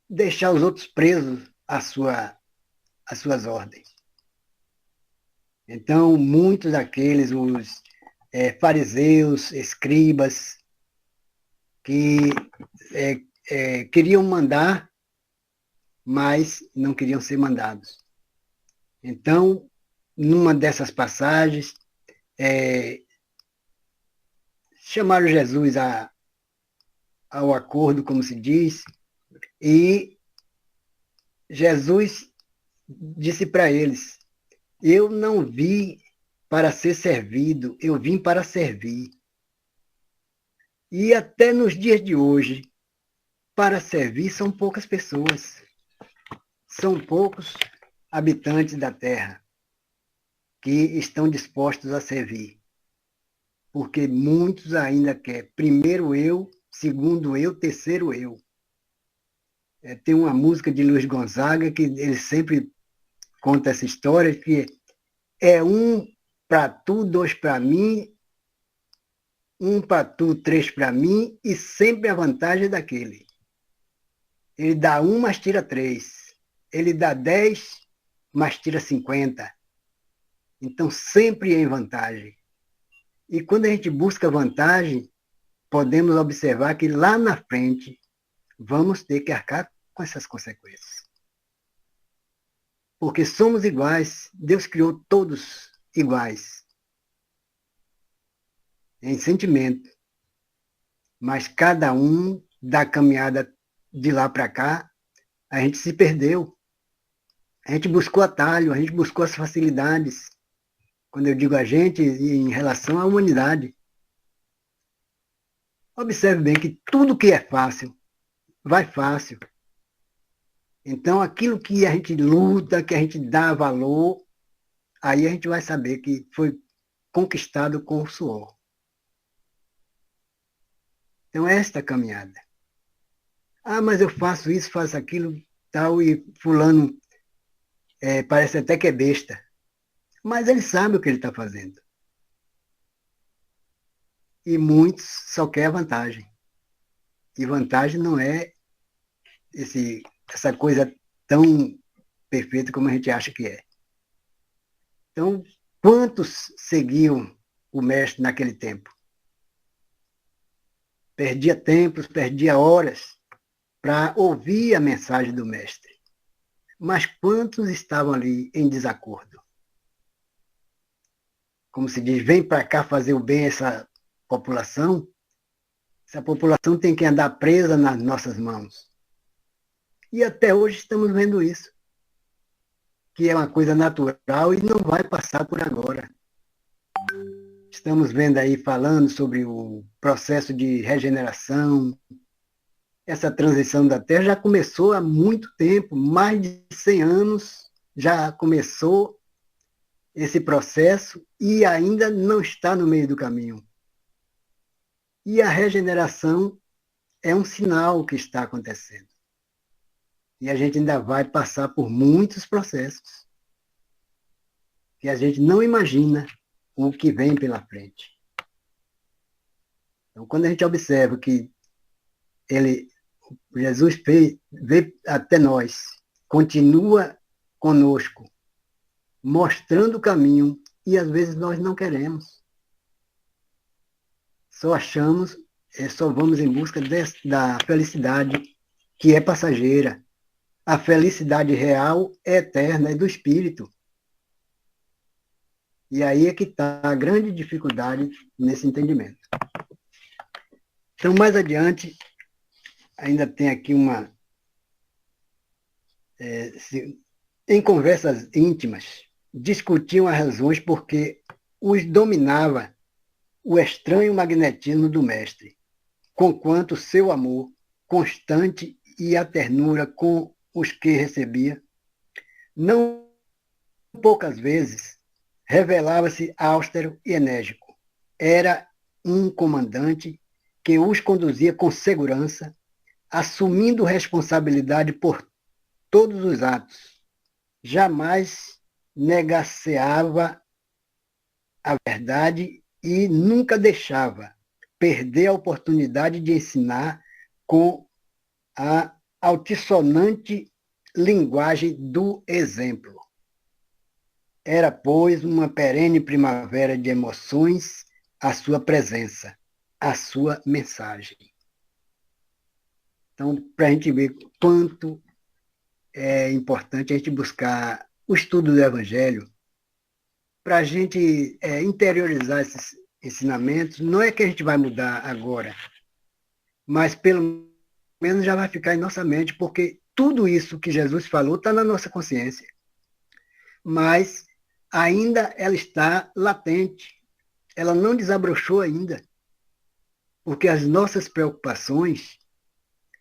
deixar os outros presos às suas ordens. Então, muitos daqueles, os fariseus, escribas, que queriam mandar, mas não queriam ser mandados. Então, numa dessas passagens, chamaram Jesus ao acordo, como se diz, e Jesus disse para eles: eu não vim para ser servido, eu vim para servir. E até nos dias de hoje, para servir são poucas pessoas, são poucos habitantes da terra que estão dispostos a servir. Porque muitos ainda querem primeiro eu, segundo eu, terceiro eu. Tem uma música de Luiz Gonzaga que ele sempre conta essa história, que é um para tu, dois para mim, um para tu, três para mim, e sempre a vantagem daquele. Ele dá um, mas tira 3. Ele dá 10, mas tira 50. Então, sempre é em vantagem. E quando a gente busca vantagem, podemos observar que lá na frente vamos ter que arcar com essas consequências. Porque somos iguais, Deus criou todos iguais em sentimento, mas cada um da caminhada de lá para cá, a gente se perdeu. A gente buscou atalho, a gente buscou as facilidades. Quando eu digo a gente, em relação à humanidade. Observe bem que tudo que é fácil, vai fácil. Então, aquilo que a gente luta, que a gente dá valor, aí a gente vai saber que foi conquistado com o suor. Então, esta caminhada. Ah, mas eu faço isso, faço aquilo, tal, e fulano parece até que é besta. Mas ele sabe o que ele está fazendo. E muitos só querem a vantagem. E vantagem não é essa coisa tão perfeita como a gente acha que é. Então, quantos seguiam o mestre naquele tempo? Perdia tempos, perdia horas para ouvir a mensagem do mestre. Mas quantos estavam ali em desacordo? Como se diz, vem para cá fazer o bem a essa população tem que andar presa nas nossas mãos. E até hoje estamos vendo isso, que é uma coisa natural e não vai passar por agora. Estamos vendo aí, falando sobre o processo de regeneração. Essa transição da Terra já começou há muito tempo, mais de 100 anos já começou esse processo e ainda não está no meio do caminho. E a regeneração é um sinal que está acontecendo. E a gente ainda vai passar por muitos processos que a gente não imagina o que vem pela frente. Então, quando a gente observa que Jesus veio até nós, continua conosco, mostrando o caminho, e às vezes nós não queremos. Só achamos, só vamos em busca da felicidade que é passageira. A felicidade real é eterna, é do espírito. E aí é que está a grande dificuldade nesse entendimento. Então, mais adiante, ainda tem aqui em conversas íntimas, discutiam as razões porque os dominava o estranho magnetismo do mestre, conquanto seu amor constante e a ternura com os que recebia, não poucas vezes revelava-se austero e enérgico. Era um comandante que os conduzia com segurança, assumindo responsabilidade por todos os atos. Jamais negaceava a verdade e nunca deixava perder a oportunidade de ensinar com a altissonante linguagem do exemplo. Era, pois, uma perene primavera de emoções a sua presença, a sua mensagem. Então, para a gente ver quanto é importante a gente buscar o estudo do Evangelho, para a gente interiorizar esses ensinamentos, não é que a gente vai mudar agora, mas pelo menos já vai ficar em nossa mente, porque tudo isso que Jesus falou está na nossa consciência. Mas ainda ela está latente, ela não desabrochou ainda, porque as nossas preocupações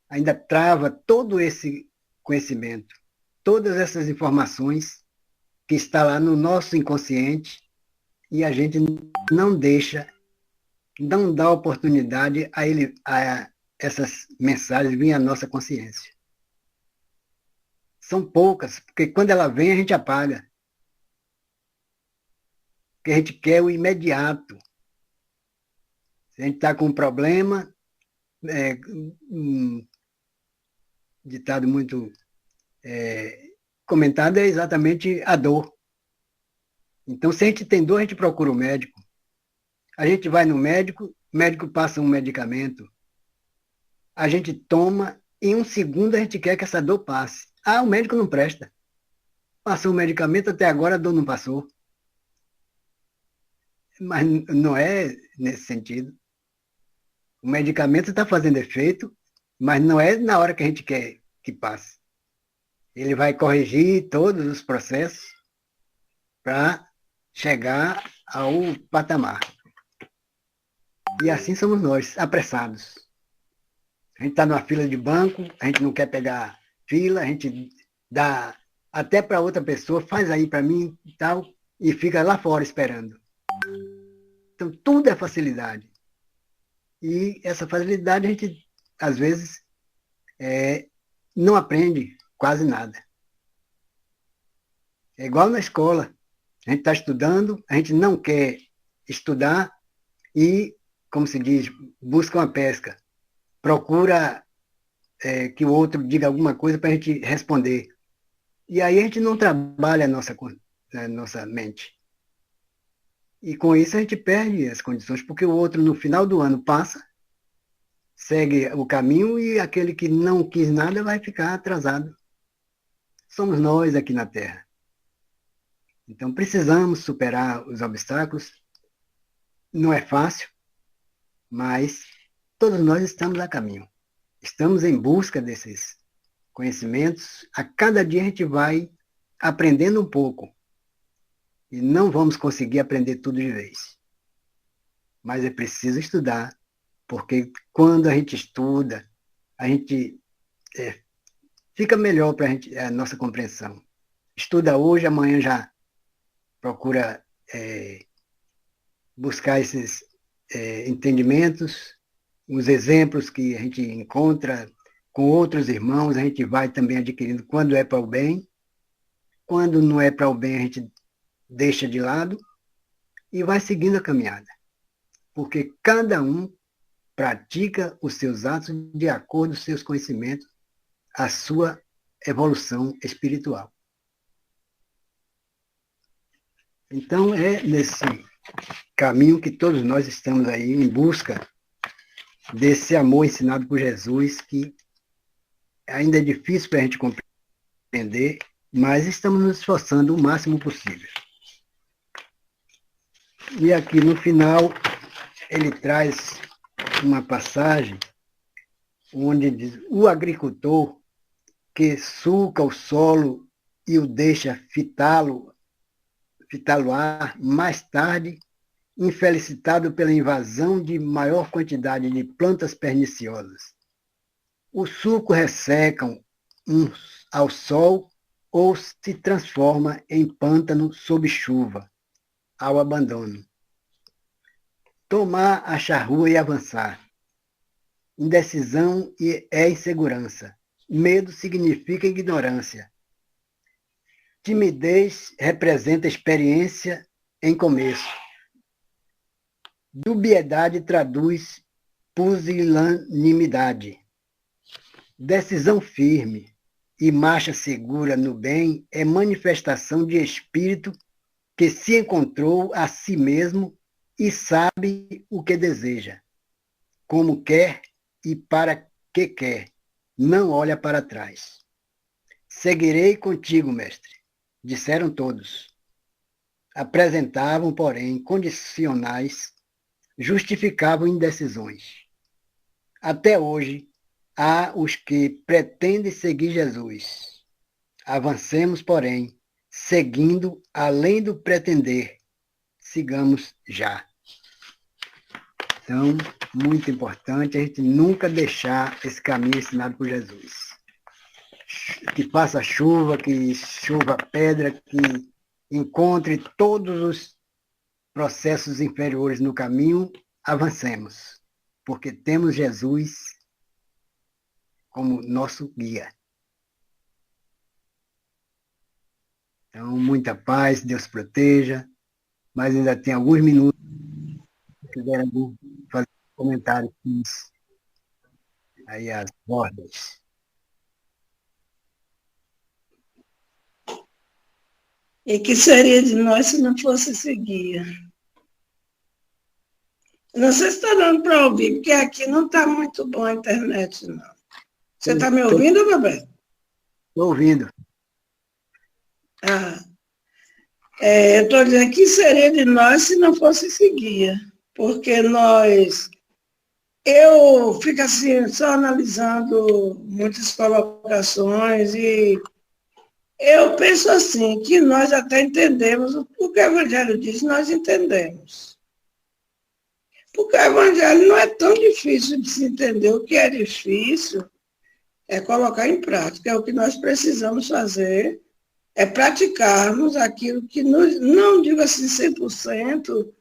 ainda travam todo esse conhecimento, todas essas informações que está lá no nosso inconsciente e a gente não deixa, não dá oportunidade a essas mensagens virem à nossa consciência. São poucas, porque quando ela vem a gente apaga. Porque a gente quer o imediato. Se a gente está com um problema, um ditado muito comentado é exatamente a dor. Então, se a gente tem dor, a gente procura o médico. A gente vai no médico, o médico passa um medicamento. A gente toma, em um segundo a gente quer que essa dor passe. Ah, o médico não presta. Passou o medicamento, até agora a dor não passou. Mas não é nesse sentido. O medicamento está fazendo efeito, mas não é na hora que a gente quer que passe. Ele vai corrigir todos os processos para chegar ao patamar. E assim somos nós, apressados. A gente está numa fila de banco, a gente não quer pegar fila, a gente dá até para outra pessoa, faz aí para mim e tal, e fica lá fora esperando. Então, tudo é facilidade. E essa facilidade a gente, às vezes, não aprende quase nada. É igual na escola. A gente está estudando, a gente não quer estudar e, como se diz, busca uma pesca. Procura que o outro diga alguma coisa para a gente responder. E aí a gente não trabalha a nossa mente. E com isso a gente perde as condições, porque o outro, no final do ano, passa, segue o caminho e aquele que não quis nada vai ficar atrasado. Somos nós aqui na Terra. Então, precisamos superar os obstáculos. Não é fácil, mas todos nós estamos a caminho. Estamos em busca desses conhecimentos. A cada dia a gente vai aprendendo um pouco. E não vamos conseguir aprender tudo de vez. Mas é preciso estudar, porque quando a gente estuda, a gente fica melhor para a nossa compreensão. Estuda hoje, amanhã já procura buscar esses entendimentos, os exemplos que a gente encontra com outros irmãos, a gente vai também adquirindo quando é para o bem, quando não é para o bem a gente deixa de lado e vai seguindo a caminhada. Porque cada um pratica os seus atos de acordo com os seus conhecimentos, a sua evolução espiritual. Então, é nesse caminho que todos nós estamos aí em busca desse amor ensinado por Jesus, que ainda é difícil para a gente compreender, mas estamos nos esforçando o máximo possível. E aqui no final, ele traz uma passagem onde diz: o agricultor que sulca o solo e o deixa fitá-lo-á mais tarde, infelicitado pela invasão de maior quantidade de plantas perniciosas. O suco ressecam uns ao sol ou se transforma em pântano sob chuva, ao abandono. Tomar a charrua e avançar. Indecisão é insegurança. Medo significa ignorância. Timidez representa experiência em começo. Dubiedade traduz pusilanimidade. Decisão firme e marcha segura no bem é manifestação de espírito que se encontrou a si mesmo e sabe o que deseja, como quer e para que quer, não olha para trás. Seguirei contigo, mestre, disseram todos. Apresentavam, porém, condicionais, justificavam indecisões. Até hoje, há os que pretendem seguir Jesus. Avancemos, porém, seguindo além do pretender. Sigamos já. Então, muito importante a gente nunca deixar esse caminho ensinado por Jesus. Que faça chuva, que chova pedra, que encontre todos os processos inferiores no caminho, avancemos, porque temos Jesus como nosso guia. Então, muita paz, Deus proteja, mas ainda tem alguns minutos, se quiserem fazer comentários aí as bordas. E que seria de nós se não fosse esse guia? Não sei se está dando para ouvir, porque aqui não está muito bom a internet, não. Você está me ouvindo, Roberto? Estou ouvindo. Eu estou dizendo que seria de nós se não fosse esse guia, porque eu fico assim, só analisando muitas colocações e eu penso assim, que nós até entendemos o que o Evangelho diz, nós entendemos. Porque o Evangelho não é tão difícil de se entender, o que é difícil é colocar em prática, é o que nós precisamos fazer, é praticarmos aquilo que não digo assim 100%,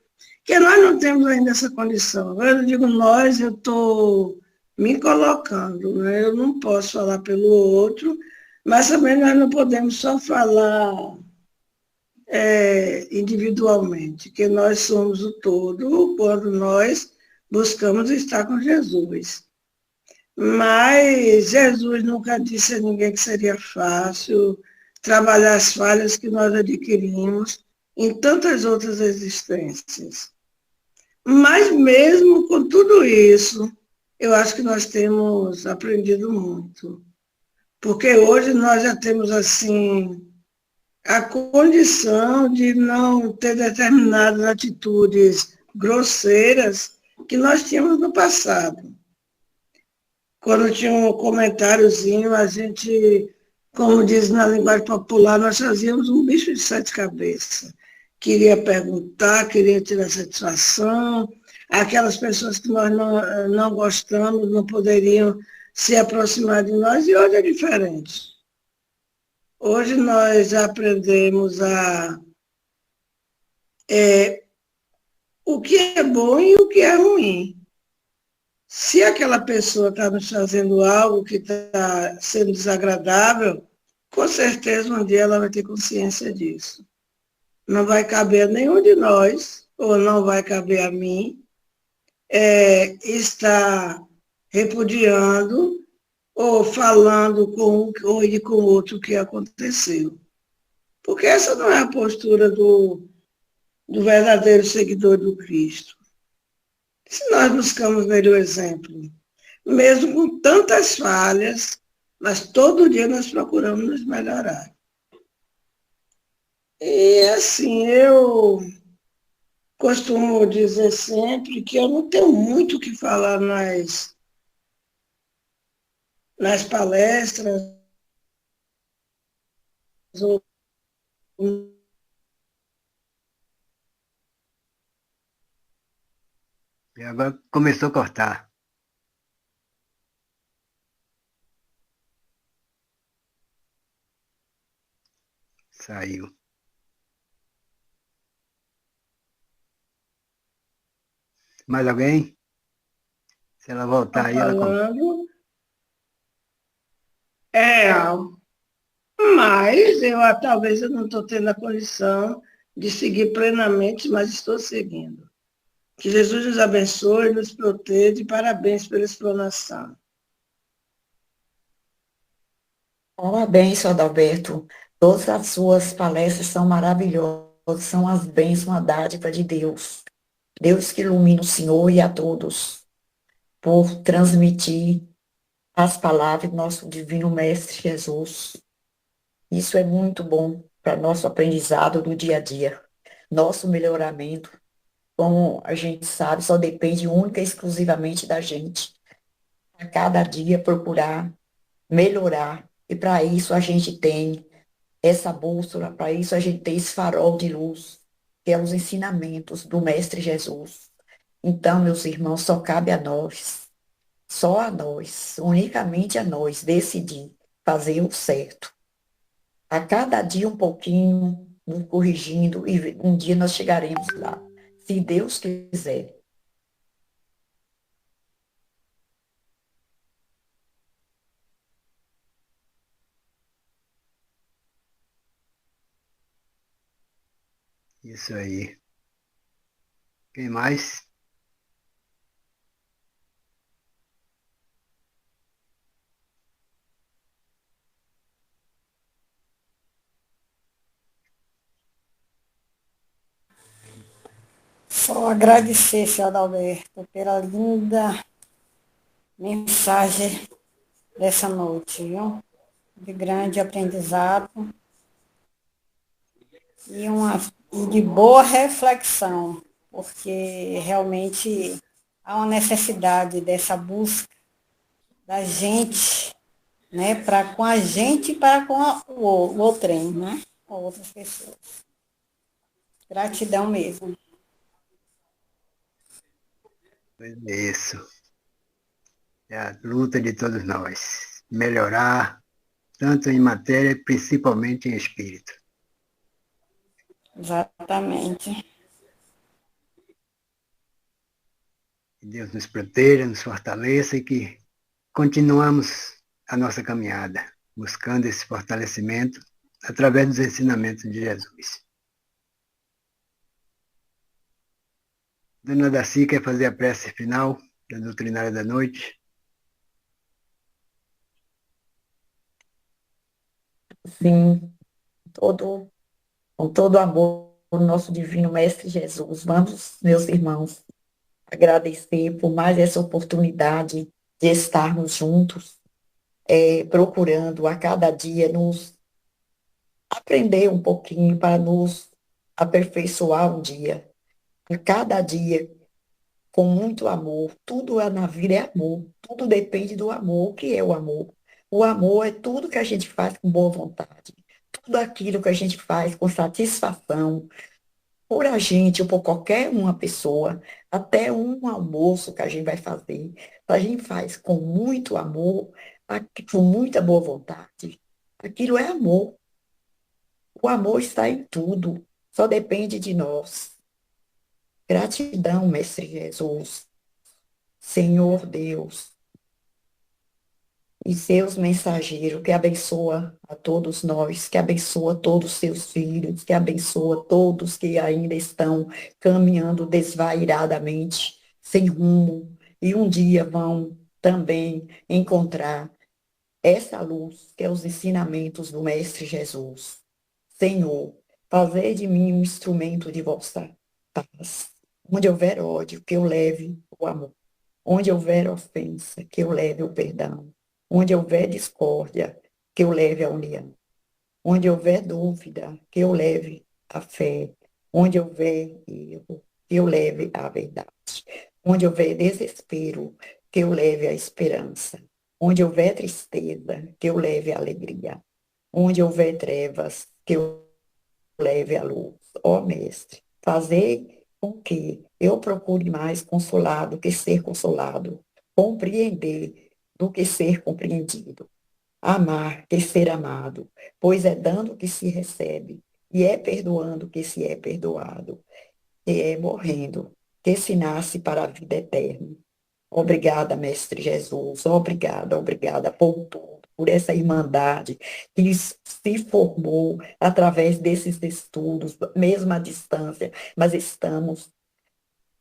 que nós não temos ainda essa condição. Eu digo nós, eu estou me colocando, né? Eu não posso falar pelo outro, mas também nós não podemos só falar individualmente, que nós somos o todo quando nós buscamos estar com Jesus. Mas Jesus nunca disse a ninguém que seria fácil trabalhar as falhas que nós adquirimos em tantas outras existências. Mas mesmo com tudo isso, eu acho que nós temos aprendido muito. Porque hoje nós já temos, assim, a condição de não ter determinadas atitudes grosseiras que nós tínhamos no passado. Quando tinha um comentáriozinho, a gente, como diz na linguagem popular, nós fazíamos um bicho de 7 cabeças. Queria perguntar, queria tirar satisfação. Aquelas pessoas que nós não gostamos não poderiam se aproximar de nós, e hoje é diferente. Hoje nós aprendemos o que é bom e o que é ruim. Se aquela pessoa está nos fazendo algo que está sendo desagradável, com certeza um dia ela vai ter consciência disso. Não vai caber a nenhum de nós, ou não vai caber a mim, estar repudiando ou falando com um ou ir com o outro o que aconteceu. Porque essa não é a postura do verdadeiro seguidor do Cristo. Se nós buscamos nele o exemplo, mesmo com tantas falhas, mas todo dia nós procuramos nos melhorar. E assim, eu costumo dizer sempre que eu não tenho muito o que falar nas palestras, ou E agora começou a cortar. Saiu. Mais alguém? Se ela voltar aí, ela... falando é real. Mas talvez eu não estou tendo a condição de seguir plenamente, mas estou seguindo. Que Jesus nos abençoe, nos proteja e parabéns pela explanação. Parabéns, seu Adalberto. Todas as suas palestras são maravilhosas, são as bênçãos, uma dádiva de Deus. Deus que ilumina o Senhor e a todos por transmitir as palavras do nosso divino Mestre Jesus. Isso é muito bom para nosso aprendizado do dia a dia. Nosso melhoramento, como a gente sabe, só depende única e exclusivamente da gente. A cada dia procurar melhorar. E para isso a gente tem essa bússola, para isso a gente tem esse farol de luz, que é os ensinamentos do Mestre Jesus. Então, meus irmãos, só cabe a nós, só a nós, unicamente a nós, decidir fazer o certo. A cada dia um pouquinho, nos corrigindo, e um dia nós chegaremos lá, se Deus quiser. Isso aí. Quem mais? Só agradecer, senhor Adalberto, pela linda mensagem dessa noite, viu? De grande aprendizado e de boa reflexão, porque realmente há uma necessidade dessa busca da gente, né, para com a gente e para com o outrem, né, com outras pessoas. Gratidão mesmo. Isso. É a luta de todos nós. Melhorar, tanto em matéria, principalmente em espírito. Exatamente. Que Deus nos proteja, nos fortaleça e que continuamos a nossa caminhada, buscando esse fortalecimento através dos ensinamentos de Jesus. Dona Daci quer fazer a prece final da doutrinária da noite? Sim, com todo amor, o nosso divino Mestre Jesus. Vamos, meus irmãos, agradecer por mais essa oportunidade de estarmos juntos, procurando a cada dia nos aprender um pouquinho para nos aperfeiçoar um dia. A cada dia, com muito amor. Tudo na vida é amor. Tudo depende do amor. O que é o amor? O amor é tudo que a gente faz com boa vontade. Tudo aquilo que a gente faz com satisfação, por a gente ou por qualquer uma pessoa, até um almoço que a gente vai fazer, a gente faz com muito amor, com muita boa vontade. Aquilo é amor. O amor está em tudo, só depende de nós. Gratidão, Mestre Jesus, Senhor Deus, e seus mensageiros, que abençoa a todos nós, que abençoa todos os seus filhos, que abençoa todos que ainda estão caminhando desvairadamente, sem rumo, e um dia vão também encontrar essa luz, que é os ensinamentos do Mestre Jesus. Senhor, fazei de mim um instrumento de vossa paz. Onde houver ódio, que eu leve o amor. Onde houver ofensa, que eu leve o perdão. Onde houver discórdia, que eu leve a união. Onde houver dúvida, que eu leve a fé. Onde houver erro, que eu leve a verdade. Onde houver desespero, que eu leve a esperança. Onde houver tristeza, que eu leve a alegria. Onde houver trevas, que eu leve a luz. Ó Mestre, fazer com que eu procure mais consolar do que ser consolado, compreender do que ser compreendido, amar que ser amado, pois é dando que se recebe, e é perdoando que se é perdoado, e é morrendo que se nasce para a vida eterna. Obrigada, Mestre Jesus, obrigada por tudo, por essa irmandade que se formou através desses estudos, mesmo à distância, mas estamos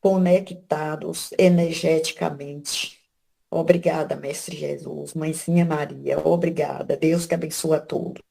conectados energeticamente. Obrigada, Mestre Jesus, Mãezinha Maria, obrigada. Deus que abençoa a todos.